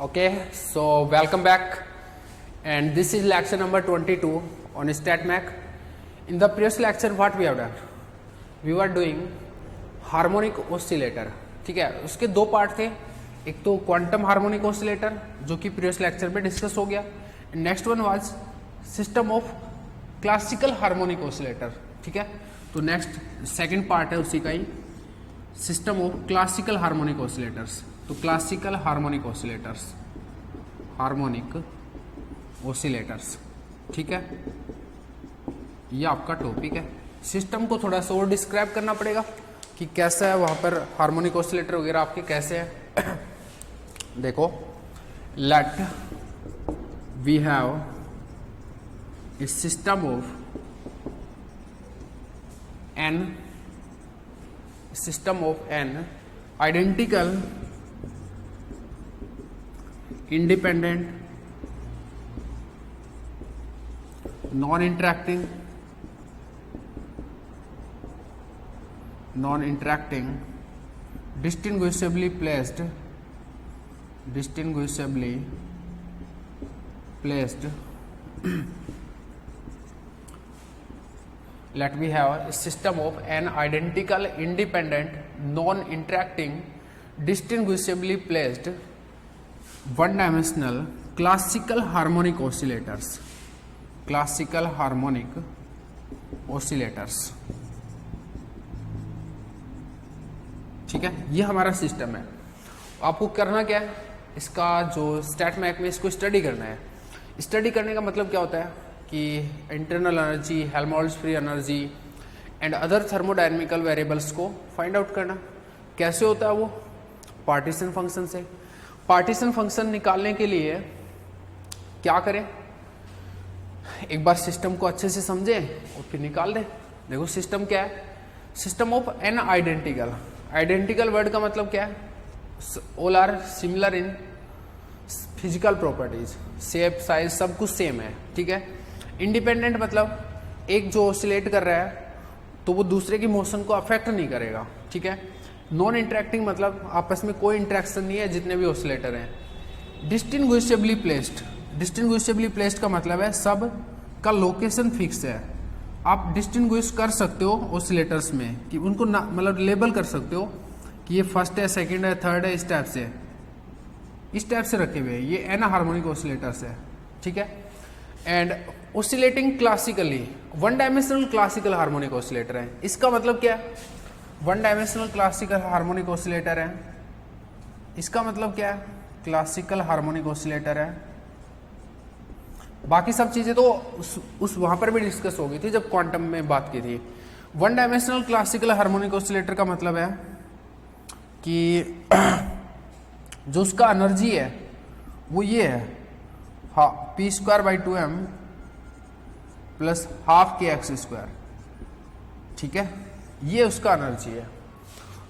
Okay, so welcome back, and this is lecture number 22 on StatMech. In the previous lecture, what we have done? We were doing harmonic oscillator. ठीक है, उसके दो part थे. एक तो quantum harmonic oscillator जो कि previous lecture में डिस्कस हो गया. Next one was system of classical harmonic oscillator. ठीक है, तो नेक्स्ट सेकंड पार्ट है उसी का ही, system of classical harmonic oscillators. तो classical harmonic oscillators, harmonic oscillators. ठीक है, ये आपका टॉपिक है. सिस्टम को थोड़ा सा और डिस्क्राइब करना पड़ेगा कि कैसा है वहां पर हार्मोनिक ऑसिलेटर वगैरह आपके कैसे है. देखो, let we have a system of N identical independent non-interacting distinguishably placed let we have a system of an identical independent non-interacting distinguishably placed one dimensional classical harmonic oscillators. ठीक है, ये हमारा system है. आपको करना क्या है, इसका जो स्टैटमैक में इसको स्टडी करना है. स्टडी करने का मतलब क्या होता है कि internal energy, Helmholtz free energy and other thermodynamical variables को फाइंड आउट करना. कैसे होता है वो? पार्टीशन फंक्शन से. पार्टीशन फंक्शन निकालने के लिए क्या करें, एक बार सिस्टम को अच्छे से समझें और फिर निकाल दें. देखो सिस्टम क्या है, system of N identical. Identical word का मतलब क्या है? All are similar in physical properties, shape size सब कुछ सेम है. ठीक है. इंडिपेंडेंट मतलब एक जो ऑसिलेट कर रहा है तो वो दूसरे की मोशन को अफेक्ट नहीं करेगा. ठीक है. नॉन इंटरेक्टिंग मतलब आपस में कोई इंटरेक्शन नहीं है जितने भी ऑसिलेटर हैं. डिस्टिंग्विशेबली प्लेस्ड का मतलब है सब का लोकेशन फिक्स है. आप डिस्टिंग्विश कर सकते हो ऑसिलेटर्स में कि उनको मतलब लेबल कर सकते हो कि ये फर्स्ट है, सेकंड है, थर्ड है, इस टाइप से रखे हुए हैं. ये एन हार्मोनिक ऑसिलेटर्स है. ठीक है. And oscillating classically, one dimensional classical harmonic oscillator है. इसका मतलब क्या है? One dimensional classical harmonic oscillator है. इसका मतलब क्या है? क्लासिकल हार्मोनिक ऑसिलेटर है. बाकी सब चीजें तो उस वहां पर भी डिस्कस हो गई थी जब क्वांटम में बात की थी. One dimensional classical harmonic oscillator का मतलब है कि जो उसका एनर्जी है वो ये है, p²/2m प्लस हाफ kx². ठीक है, ये उसका एनर्जी है.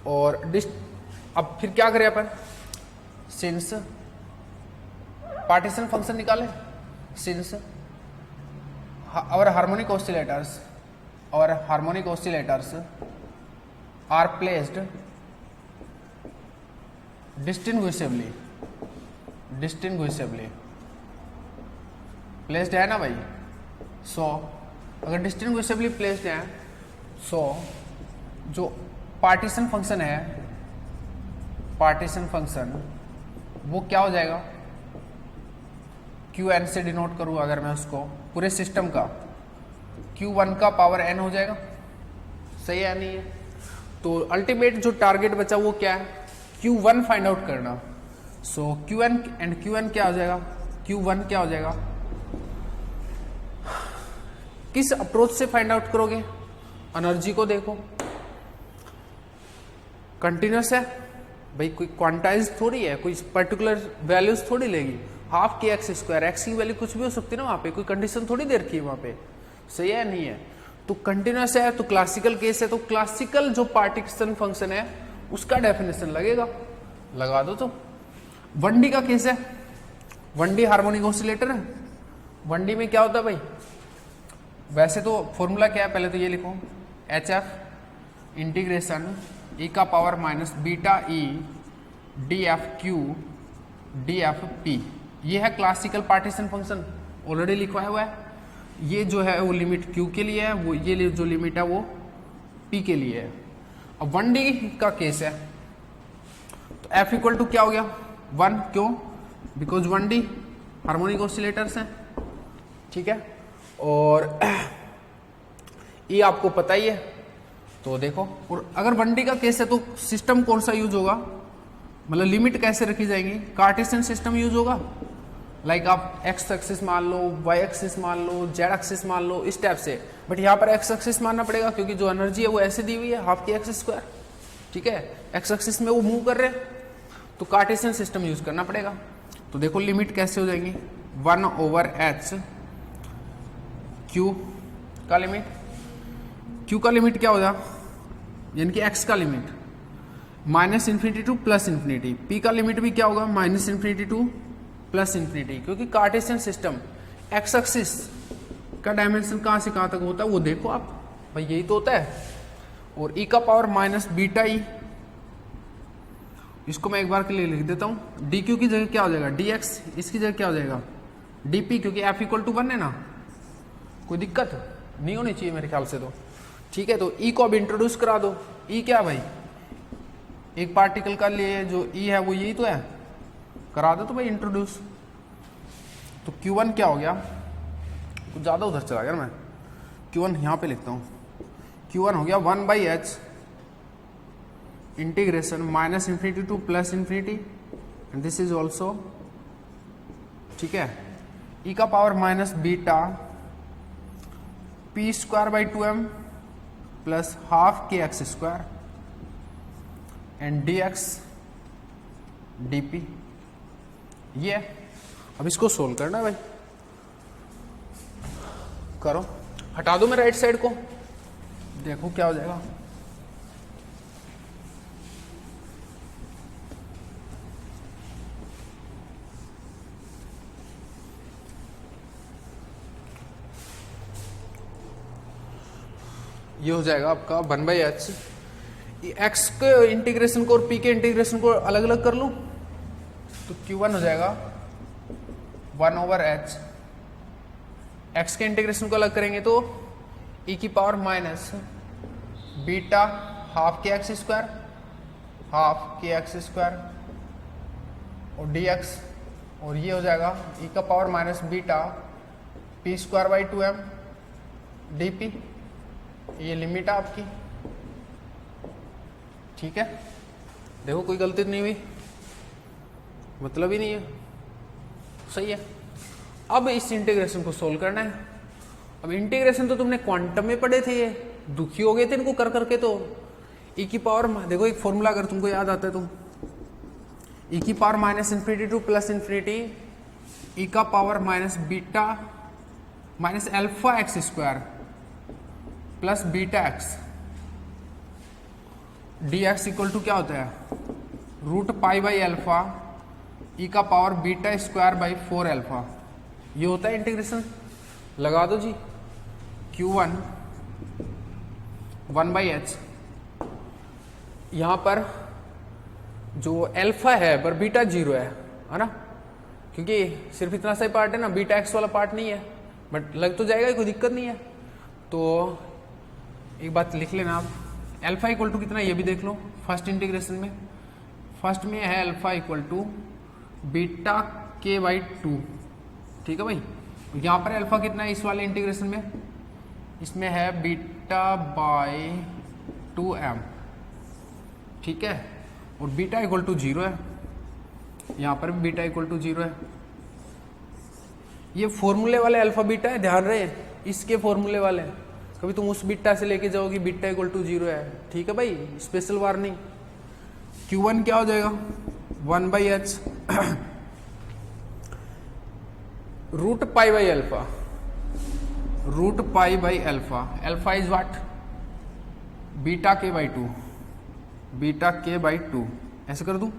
और अब फिर क्या करें अपन, सिंस पार्टीशन फंक्शन निकाले, since our harmonic oscillators are placed distinguishably placed है ना भाई. सो अगर डिस्टिंग्विशेबली प्लेस्ड है, सो जो पार्टीशन फंक्शन है, पार्टीशन फंक्शन वो क्या हो जाएगा, Qn से डिनोट करूँ अगर मैं उसको, पूरे सिस्टम का Q1 का पावर n हो जाएगा. सही है नहीं है? तो अल्टीमेट जो टारगेट बचा वो क्या है, Q1 फाइंड आउट करना. सो Qn एंड Qn क्या हो जाएगा, Q1 क्या हो जाएगा. किस अप्रोच से फाइंड आउट करोगे, एनर्जी को देखो. कंटिन्यूस है भाई, कोई क्वांटाइज थोड़ी है, कोई पर्टिकुलर वैल्यूज थोड़ी लेगी. हाफ kx², x की वैल्यू कुछ भी हो सकती है ना, वहां पे कोई कंडीशन थोड़ी दे रखी है वहां पे. सही है नहीं है? तो कंटिन्यूस है तो क्लासिकल केस है, तो क्लासिकल जो पार्टीशन फंक्शन है उसका डेफिनेशन लगेगा, लगा दो. तो 1D का केस है, 1D हार्मोनिक ऑसिलेटर है. 1D में क्या होता है भाई, वैसे तो फॉर्मूला क्या है, पहले तो ये लिखो, HF इंटीग्रेशन e का power minus beta E D F Q D F P, ये है क्लासिकल पार्टीशन फंक्शन, ऑलरेडी लिखवाया हुआ है। ये जो है वो लिमिट क्यू के लिए है, वो ये जो लिमिट है वो पी के लिए है। अब 1D का केस है तो एफ इक्वल टू क्या हो गया 1, क्यों? बिकॉज 1D हार्मोनिक ऑसिलेटर्स हैं, ठीक है। और ये आपको पता ही है, तो देखो, और अगर 1D का केस है तो सिस्टम कौन सा यूज होगा, मतलब लिमिट कैसे रखी जाएगी, कार्टेशियन सिस्टम यूज होगा। लाइक आप एक्स एक्सिस मान लो, वाई एक्सिस मान लो, जेड एक्सिस मान लो, इस टाइप से। बट यहाँ पर एक्स एक्सिस मानना पड़ेगा क्योंकि जो एनर्जी है वो ऐसे दी हुई है, हाफ की एक्स स्क्वायर, ठीक है। एक्स एक्सिस में वो मूव कर रहे हैं तो कार्टेशियन सिस्टम यूज करना पड़ेगा। तो देखो लिमिट कैसे हो जाएंगी, 1/h क्यू का लिमिट, क्यू का लिमिट क्या हो जाए, यानी कि एक्स का लिमिट -∞ टू +∞, पी का लिमिट भी क्या होगा -∞ टू +∞, क्योंकि कार्टेशियन सिस्टम एक्स एक्सिस का डायमेंशन कहाँ से कहाँ तक होता है वो देखो आप, भाई यही तो होता है। और e का पावर -β, इसको मैं एक बार के लिए लिख देता हूँ, डी क्यू की जगह क्या हो जाएगा dx, इसकी जगह क्या हो जाएगा dp, क्योंकि f = 1 है ना, कोई दिक्कत नहीं होनी चाहिए मेरे ख्याल से तो, ठीक है। तो e को अब इंट्रोड्यूस करा दो, e क्या भाई, एक पार्टिकल का लिए जो e है वो यही तो है, करा दो तो भाई इंट्रोड्यूस। तो Q1 क्या हो गया, कुछ ज़्यादा उधर चला गया मैं, Q1 यहाँ पे लिखता हूँ, Q1 हो गया 1/h integration -∞ to +∞, and this is also, ठीक है, e का power -β p² plus half kx² and dx dp, ये अब इसको सोल्व करना है भाई, करो, हटा दो मैं राइट साइड को, देखो क्या हो जाएगा। ये हो जाएगा आपका 1/h, एक्स के इंटीग्रेशन को और पी के इंटीग्रेशन को अलग अलग कर लूं तो Q1 हो जाएगा 1/h, एक्स के इंटीग्रेशन को अलग करेंगे तो e की पावर -β हाफ kx² और dx, और ये हो जाएगा e का पावर -β p² dp, ये लिमिट है आपकी, ठीक है। देखो कोई गलती नहीं हुई, मतलब ही नहीं है, सही है। अब इस इंटीग्रेशन को सोल्व करना है। अब इंटीग्रेशन तो तुमने क्वांटम में पढ़े थे, ये दुखी हो गए थे इनको कर करके। तो e की पावर, देखो एक फॉर्मूला अगर तुमको याद आता है तो e की पावर -∞ टू +∞, e का power -β -α x² + βx, dx equal to क्या होता है √π/α e का पावर β²/4α, ये होता है इंटीग्रेशन। लगा दो जी, Q1 1/h, यहाँ पर जो अल्फा है पर बीटा 0 है ना, क्योंकि सिर्फ इतना सा ही पार्ट है ना, बीटा x वाला पार्ट नहीं है, बट लग तो जाएगा, कोई दिक्कत नहीं है। तो एक बात लिख लेना आप, अल्फा इक्वल टू कितना ये भी देख लो फर्स्ट इंटीग्रेशन में, फर्स्ट में है अल्फा इक्वल टू βk/2, ठीक है भाई। यहाँ पर अल्फा कितना है इस वाले इंटीग्रेशन में, इसमें है β/2m, ठीक है, और बीटा इक्वल टू 0 है, यहाँ पर भी बीटा इक्वल टू 0 है। ये फॉर्मूले वाले अल्फा बीटा है, ध्यान रहे इसके फॉर्मूले वाले, कभी तुम उस बीटा से लेके जाओगे बीटा इक्वल टू 0 है, ठीक है भाई, स्पेशल वार्निंग। Q1 क्या हो जाएगा 1/h √π/α, alpha is what βk/2, ऐसे कर दूं,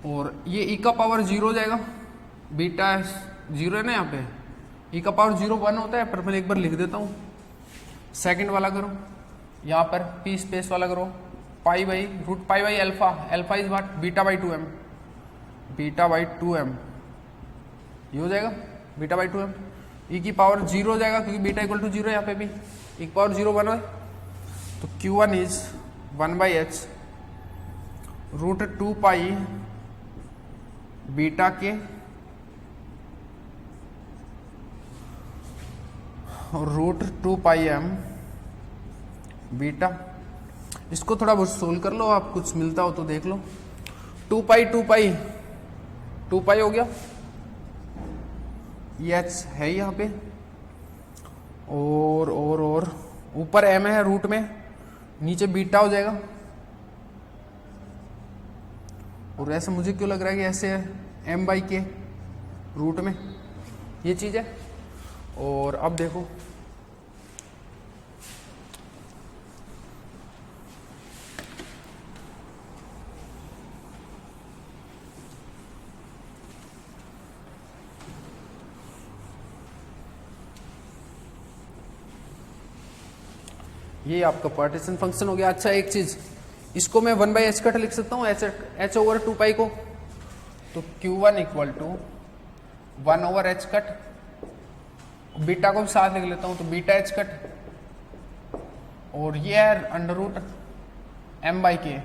और ये e का पावर 0 हो जाएगा, बीटा 0 है ना यहाँ पे, e का पावर 0 1 होता है, पर मैं एक बार लिख देता हूँ, सेकंड वाला करो, यहाँ पर p स्पेस वाला करो, √π/α, alpha is what β/2m, beta by 2m, ये हो जाएगा बीटा बाई 2m। ई की पावर 0 हो जाएगा क्योंकि बीटा इक्वल टू 0 है यहाँ पे भी, ई की पावर 0 बना है। तो Q1 is 1/h root 2 pi beta के रूट 2 पाई m बीटा। इसको थोड़ा बहुत सोल्व कर लो आप, कुछ मिलता हो तो देख लो। 2 पाई हो गया, ये h है यहाँ पे, और ऊपर m है रूट में, नीचे बीटा हो जाएगा। और ऐसा मुझे क्यों लग रहा है कि ऐसे है m बाई के रूट में, ये चीज है। और अब देखो ये आपका पार्टीशन फंक्शन हो गया। अच्छा एक चीज, इसको मैं 1/h कट लिख सकता हूँ, h ओवर 2 पाई को। तो Q1 equal to 1/h cut, beta को भी साथ लिख लेता हूँ तो बीटा h कट, और ये है अंडर रूट m बाई के।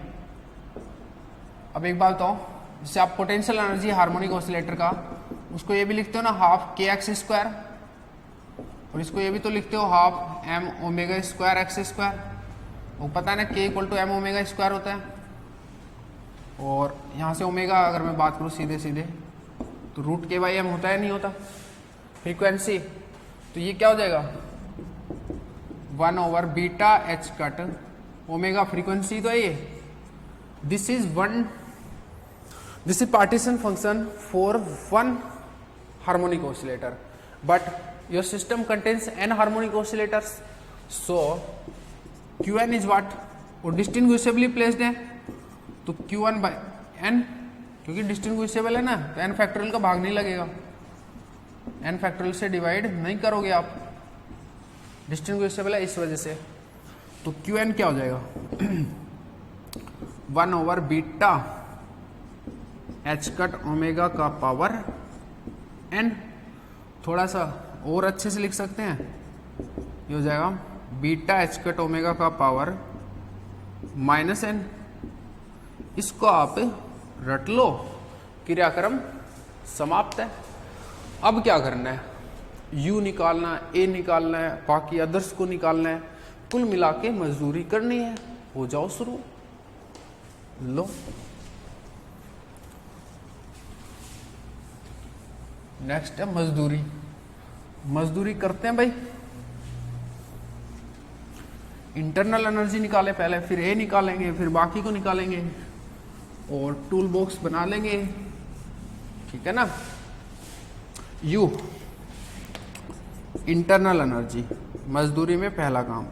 अब एक बात बताओ, जैसे आप पोटेंशियल एनर्जी हार्मोनिक ऑसिलेटर का, उसको ये भी लिखते हो ना हाफ kx², और इसको ये भी तो लिखते हो half m omega square x²। वो पता है ना k equal to m omega square होता है। और यहाँ से ओमेगा अगर मैं बात करूँ सीधे सीधे तो रूट k बाई m होता है, नहीं होता। फ्रीक्वेंसी तो ये क्या हो जाएगा 1 over beta h cut omega, frequency तो है ये। This is partition function for 1 harmonic oscillator, but your system contains n harmonic oscillators, so Qn is what, वो डिस्टिंग्विशेबली प्लेस्ड है। तो Q1 बाई n, क्योंकि डिस्टिंग्विशेबल है ना तो n फैक्टोरियल का भाग नहीं लगेगा, n फैक्टोरियल से डिवाइड नहीं करोगे आप, डिस्टिंग्विशेबल है इस वजह से। तो Qn क्या हो जाएगा 1 over beta h cut omega का पावर n। थोड़ा सा और अच्छे से लिख सकते हैं, ये हो जाएगा बीटा h कट ओमेगा का पावर -n। इसको आप रट लो, क्रियाक्रम समाप्त है। अब क्या करना है, u निकालना है, a निकालना है, बाकी अदर्स को निकालना है, कुल मिला के मजदूरी करनी है। हो जाओ शुरू, लो नेक्स्ट है मजदूरी। मजदूरी करते हैं भाई। इंटरनल एनर्जी निकाले पहले, फिर ए निकालेंगे, फिर बाकी को निकालेंगे और टूल बॉक्स बना लेंगे, ठीक है ना। यू इंटरनल एनर्जी, मजदूरी में पहला काम।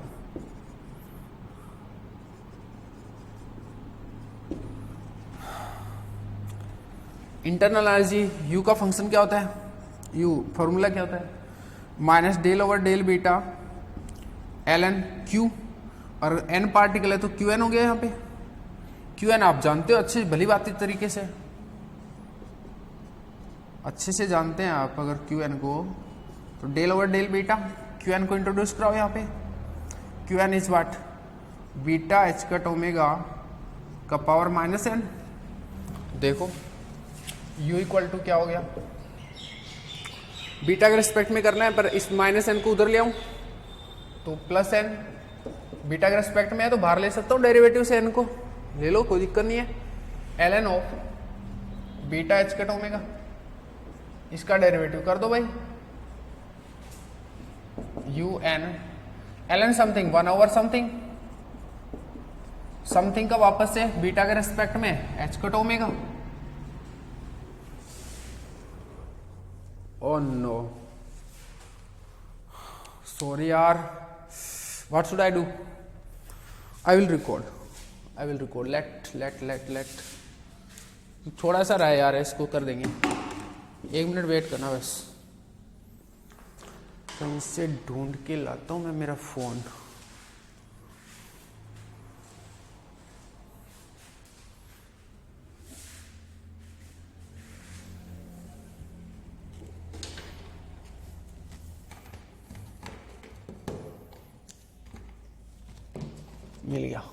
इंटरनल एनर्जी यू का फंक्शन क्या होता है, यू फॉर्मूला क्या होता है minus del over del beta ln q, और n पार्टिकल है तो qn हो गया यहाँ पे। qn आप जानते हो अच्छे भली बात तरीके से, अच्छे से जानते हैं आप अगर qn को, तो del over del beta, qn को इंट्रोड्यूस कराओ यहाँ पे। qn is what, beta h cut omega का पावर -n। देखो u इक्वल टू क्या हो गया, बीटा के रिस्पेक्ट में करना है, पर इस -n को उधर ले आऊं तो +n, बीटा के रिस्पेक्ट में है तो बाहर ले सकता हूँ डेरिवेटिव से n को, ले लो कोई दिक्कत नहीं है। ln of beta h cut omega, इसका डेरिवेटिव कर दो भाई, un ln something 1 over something, something का वापस से बीटा के रिस्पेक्ट में h cut omega. Oh no, sorry यार, what should I do? I will record, let थोड़ा सा रहा है यार, इसको कर देंगे, 1 मिनट वेट करना बस। कहीं से ढूंढ के लाता हूँ मैं मेरा फोन। मिल गया।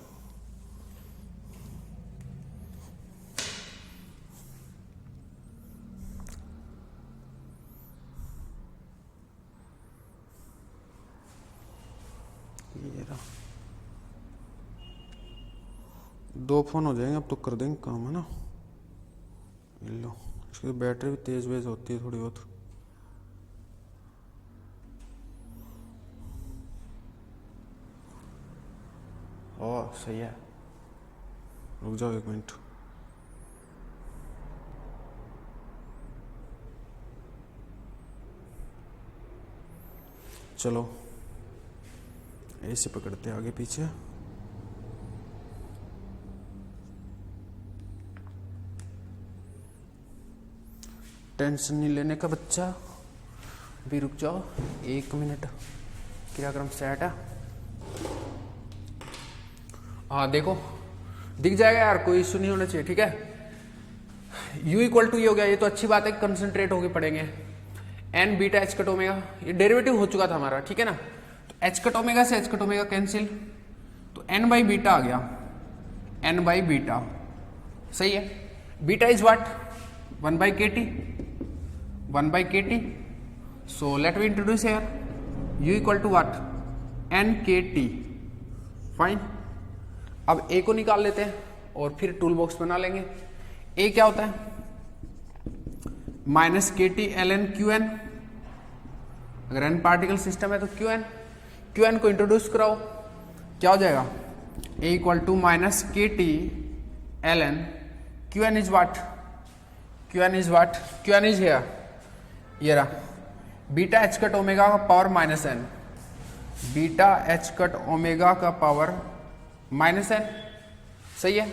ये रहा, 2 फोन हो जाएंगे अब तो, कर देंगे काम, है ना। लो, इसकी बैटरी भी तेज वेज होती है थोड़ी बहुत। ओह सही है, रुक जाओ 1 मिनट। चलो ऐसे पकड़ते आगे पीछे। टेंशन नहीं लेने का बच्चा, भी रुक जाओ 1 मिनट। क्रियाक्रम सेट है। हाँ देखो दिख जाएगा यार, कोई इशू नहीं होना चाहिए, ठीक है। u इक्वल टू ये हो गया, ये तो अच्छी बात है, कंसंट्रेट होके पढ़ेंगे। n beta H cut omega, ये डेरिवेटिव हो चुका था हमारा, ठीक है ना। तो एच कट ओमेगा से एच कट ओमेगा कैंसिल, तो n बाई बीटा आ गया, n बाई बीटा, सही है। बीटा इज व्हाट, 1 बाई के टी, 1 बाई के T. So let me introduce here, u equal to what, n K T, fine. अब a को निकाल लेते हैं और फिर टूल बॉक्स बना लेंगे। a क्या होता है, minus K T L N Q N, अगर n पार्टिकल सिस्टम है तो क्यू एन को इंट्रोड्यूस कराओ, क्या हो जाएगा, a equal to minus K T L N, Q N is what, Q N is what, Q N is here, ये रहा, बीटा एच कट ओमेगा का power minus N, beta H cut omega का power minus N, सही है।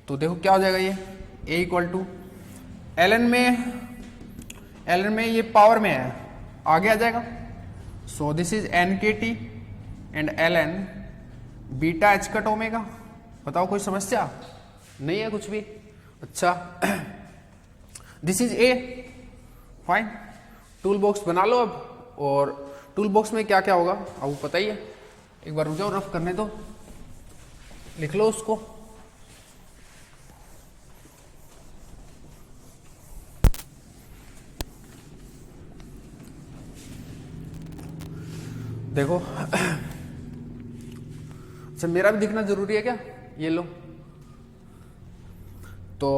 तो देखो क्या हो जाएगा, ये a equal to L N में ये पावर में है, आगे आ जाएगा। सो दिस इज एन के T and L N beta H cut omega. बताओ कोई समस्या नहीं है कुछ भी, अच्छा। This is a, fine. Tool box बना लो अब, और टूल बॉक्स में क्या क्या होगा आपको पता ही है, एक बार रुक जाओ, रफ करने दो, लिख लो उसको। देखो अच्छा मेरा भी दिखना जरूरी है क्या, ये लो। तो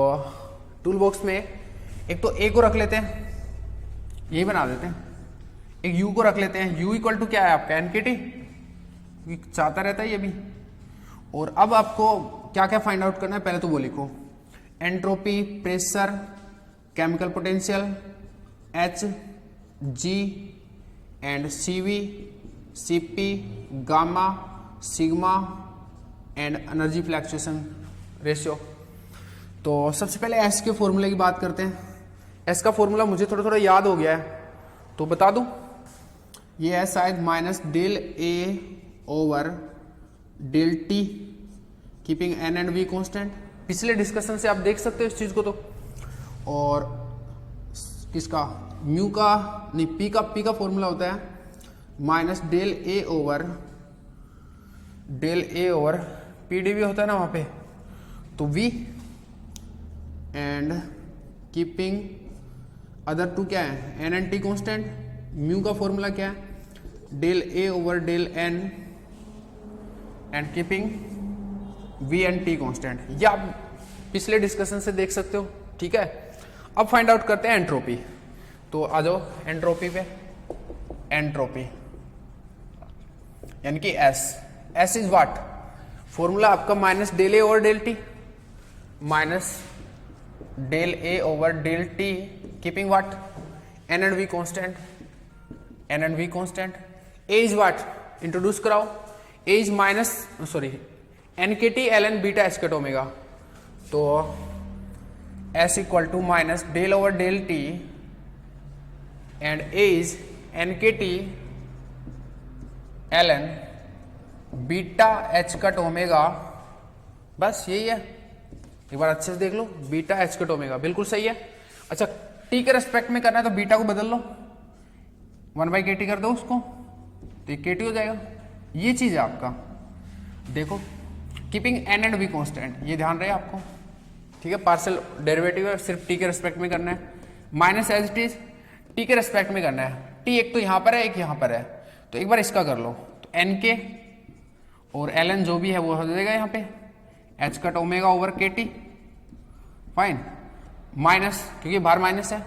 टूल बॉक्स में एक तो ए को रख लेते हैं, यही बना देते हैं, एक यू को रख लेते हैं, यू इक्वल टू क्या है आपका, एन के टी, चाहता रहता है ये भी। और अब आपको क्या क्या फाइंड आउट करना है, पहले तो वो लिखो, entropy, pressure, chemical potential, H G and CV, CP, gamma, sigma and energy fluctuation ratio. तो सबसे पहले एस के फॉर्मूले की बात करते हैं। एस का फॉर्मूला मुझे थोड़ा थोड़ा याद हो गया है तो बता दूं, ये है शायद minus del A over del T keeping N and V constant. पिछले डिस्कशन से आप देख सकते हो इस चीज को। तो और किसका, म्यू का नहीं, पी का फॉर्मूला होता है minus del A over P D V होता है ना वहां पे, तो V and keeping other two क्या है, N and T constant. Mu का फॉर्मूला क्या है, del A over del N and keeping V and T constant. ये आप पिछले डिस्कशन से देख सकते हो, ठीक है। अब फाइंड आउट करते हैं एंट्रोपी। तो आ जाओ एंट्रोपी पे, एंट्रोपी यानी कि एस इज व्हाट, फॉर्मूला आपका minus del A over del T, minus del A over del T keeping what, N and V constant, N and V constant. A is what, introduce कराओ, A is minus sorry N के T L N beta H cut omega. तो S equal to minus del over del T and A is N के T L N beta H cut omega. बस यही है, एक बार अच्छे से देख लो, बीटा एच कट ओमेगा बिल्कुल सही है। अच्छा टी के रेस्पेक्ट में करना है तो बीटा को बदल लो, 1/kt कर दो उसको, तो ये kt हो जाएगा। ये चीज है आपका, देखो keeping N and be constant, ये ध्यान रहे आपको, ठीक है। पार्शियल डेरिवेटिव है, सिर्फ टी के रेस्पेक्ट में करना है, minus as it is T के रेस्पेक्ट में करना है। टी एक तो यहां पर है, एक यहां पर है, तो एक बार इसका कर लो, तो एन के और एल एन जो भी है वो हो जाएगा यहाँ पे h cut omega over k T, fine, minus क्योंकि बाहर माइनस है,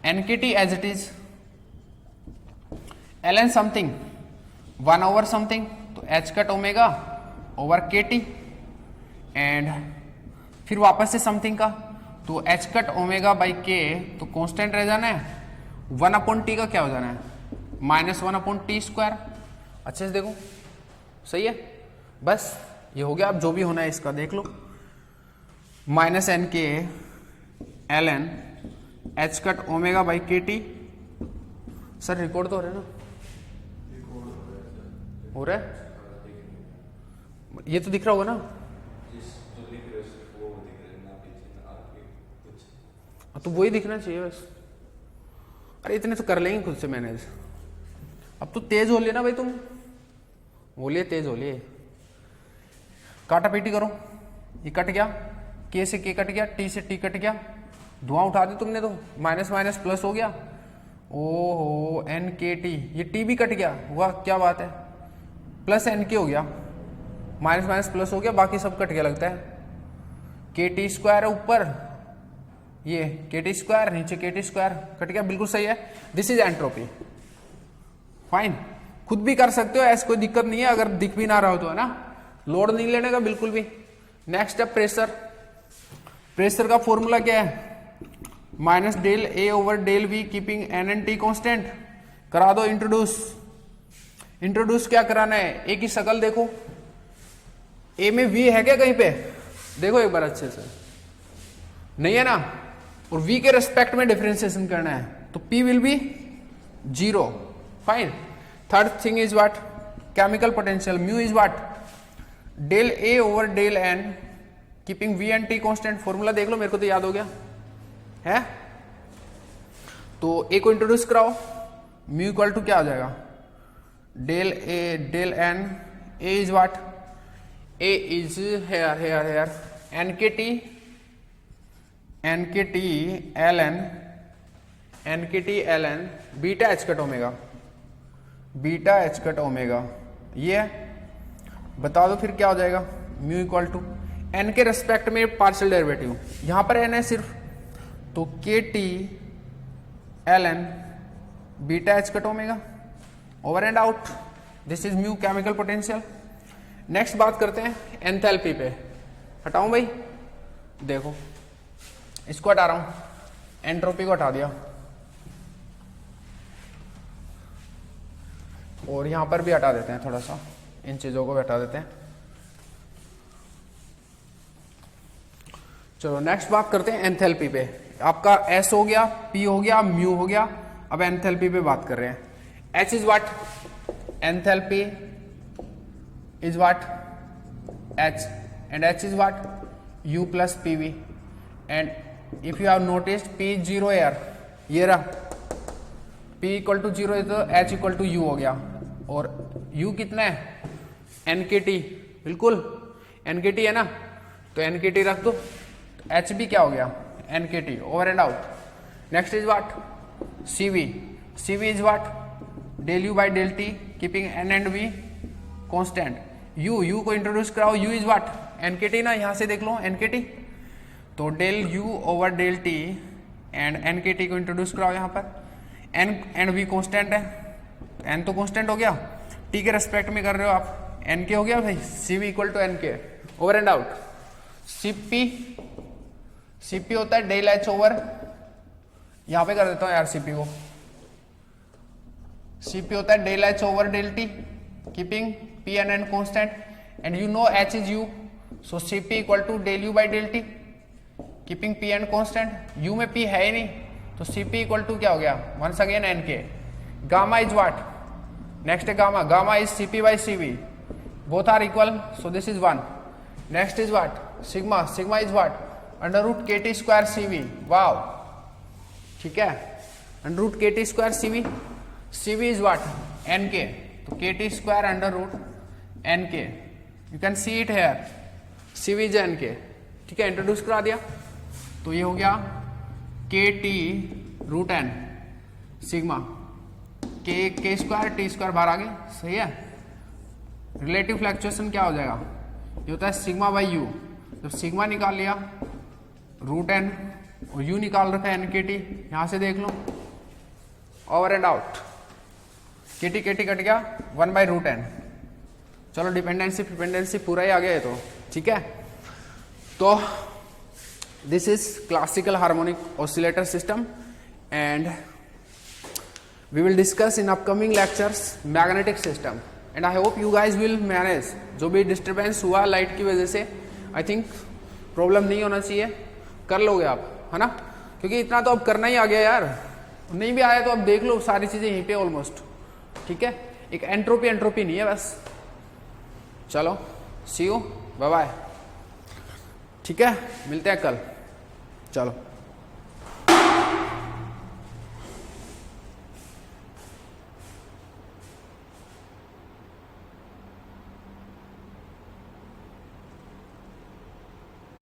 एन के T as it is, l n something 1 over something, तो H cut omega over k T, and फिर वापस से समथिंग का, तो एच कट ओमेगा बाई के, तो कांस्टेंट रह जाना है, 1 अपॉन टी का क्या हो जाना है, -1 अपॉन टी स्क्वायर। अच्छे से देखो, सही है, बस ये हो गया। अब जो भी होना है इसका देख लो, minus n k l n h cut omega by के टी। सर रिकॉर्ड तो हो रहा है ना, हो रहा है, ये तो दिख रहा होगा ना, तो वही दिखना चाहिए बस। अरे इतने तो कर लेंगे खुद से मैनेज। अब तो तेज हो लिया ना भाई, तुम बोलिए तेज हो लिए, काटा पीटी करो, ये कट गया, के से के कट गया, टी से टी कट गया, धुआं उठा दी तुमने, तो माइनस माइनस प्लस हो गया, ओहो एन के टी, ये टी भी कट गया, वाह क्या बात है, प्लस एन के हो गया, माइनस माइनस प्लस हो गया, बाकी सब कट गया लगता है। के टी स्क्वायर है ऊपर, ये के टी स्क्वायर, नीचे के टी स्क्वायर कट गया, बिल्कुल सही है। दिस इज एंट्रोपी, फाइन, खुद भी कर सकते हो, ऐसी कोई दिक्कत नहीं है, अगर दिख भी ना रहा हो तो, है ना, लोड नहीं लेने का बिल्कुल भी। नेक्स्ट है प्रेशर। प्रेशर का फॉर्मूला क्या है, minus del A over del V keeping N and T constant. करा दो इंट्रोड्यूस। इंट्रोड्यूस क्या कराना है, ए की शक्ल देखो, ए में वी है क्या कहीं पे, देखो एक बार अच्छे से, नहीं है ना, और v के रेस्पेक्ट में डिफरेंशिएशन करना है, तो p will be 0, fine. Third thing is what, chemical potential, mu is what, del a over del n keeping v and t constant. Formula देख लो, मेरे को तो याद हो गया है, तो a को इंट्रोड्यूस कराओ, म्यू इक्वल टू क्या हो जाएगा, del a del n, a is what, a is here n k t, n के टी एल एन, एन के T L N, beta H cut omega, beta H cut omega, ये है, बता दो फिर क्या हो जाएगा, म्यू इक्वल टू एन के रेस्पेक्ट में पार्शियल डेरिवेटिव, यहां पर एन है सिर्फ, तो k T L N beta H cut omega, over and out, this is mu chemical potential. Next बात करते हैं एंथैल्पी पे, हटाऊं भाई, देखो इसको हटा रहा हूं, एंट्रोपी को हटा दिया, और यहां पर भी हटा देते हैं, थोड़ा सा इन चीजों को भी हटा देते हैं। चलो नेक्स्ट बात करते हैं एंथैल्पी पे। आपका एस हो गया, पी हो गया, म्यू हो गया, अब एंथैल्पी पे बात कर रहे हैं। H is what, enthalpy is what, H, and H is what, you plus P V, and if you have noticed P 0 यार, ये रहा, P इक्वल टू 0 है, तो H इक्वल टू यू हो गया, और U कितना है, NKT, बिल्कुल NKT है ना, तो NKT रख दो, H भी क्या हो गया, NKT, over and out. Next is what, CV, CV is what, del U by del T keeping N and V constant. U को इंट्रोड्यूस कराओ, U इज व्हाट, NKT ना, यहां से देख लो NKT, तो del U over del T and n के T को इंट्रोड्यूस कराओ यहाँ पर, N एंड V कॉन्स्टेंट है, N तो कॉन्स्टेंट हो गया, T के रेस्पेक्ट में कर रहे हो आप, N के हो गया भाई, CV इक्वल टू N के, ओवर एंड आउट। CP होता है डेल H ओवर, यहाँ पे कर देता हूँ यार CP को, CP होता है del H over del T keeping P and N constant, and you know H is U, so CP equal to del U by del T keeping P and constant. U में P है ही नहीं, तो CP equal to क्या हो गया, once again N k. Gamma is what, next है gamma, gamma is CP by CV, both are equal, so this is 1। Next is what, sigma, sigma is what, under root k T square CV, wow, ठीक है, under root k T square CV, CV is what, N k, तो k T square under root N k, you can see it here, CVJN k, ठीक है, introduce करा दिया। तो ये हो गया KT√n सिग्मा के स्क्वायर टी स्क्वायर बाहर आ गए, सही है। रिलेटिव फ्लक्चुएशन क्या हो जाएगा, ये होता है सिग्मा बाई यू। जब सिग्मा निकाल लिया √n और u निकाल रखा है NKT, यहां से देख लो over and out, KT KT cut गया 1/√n। चलो डिपेंडेंसी पूरा ही आ गया है तो, ठीक है। तो this is classical harmonic oscillator system and we will discuss in upcoming lectures magnetic system and I hope you guys will manage। जो भी डिस्टर्बेंस हुआ लाइट की वजह से, आई थिंक प्रॉब्लम नहीं होना चाहिए, कर लोगे आप, है ना, क्योंकि इतना तो अब करना ही आ गया यार। नहीं भी आया तो अब देख लो सारी चीजें यहीं पे ऑलमोस्ट, ठीक है। एक एंट्रोपी नहीं है बस। चलो सी यू, बाय बाय, ठीक है, मिलते हैं कल, चलो।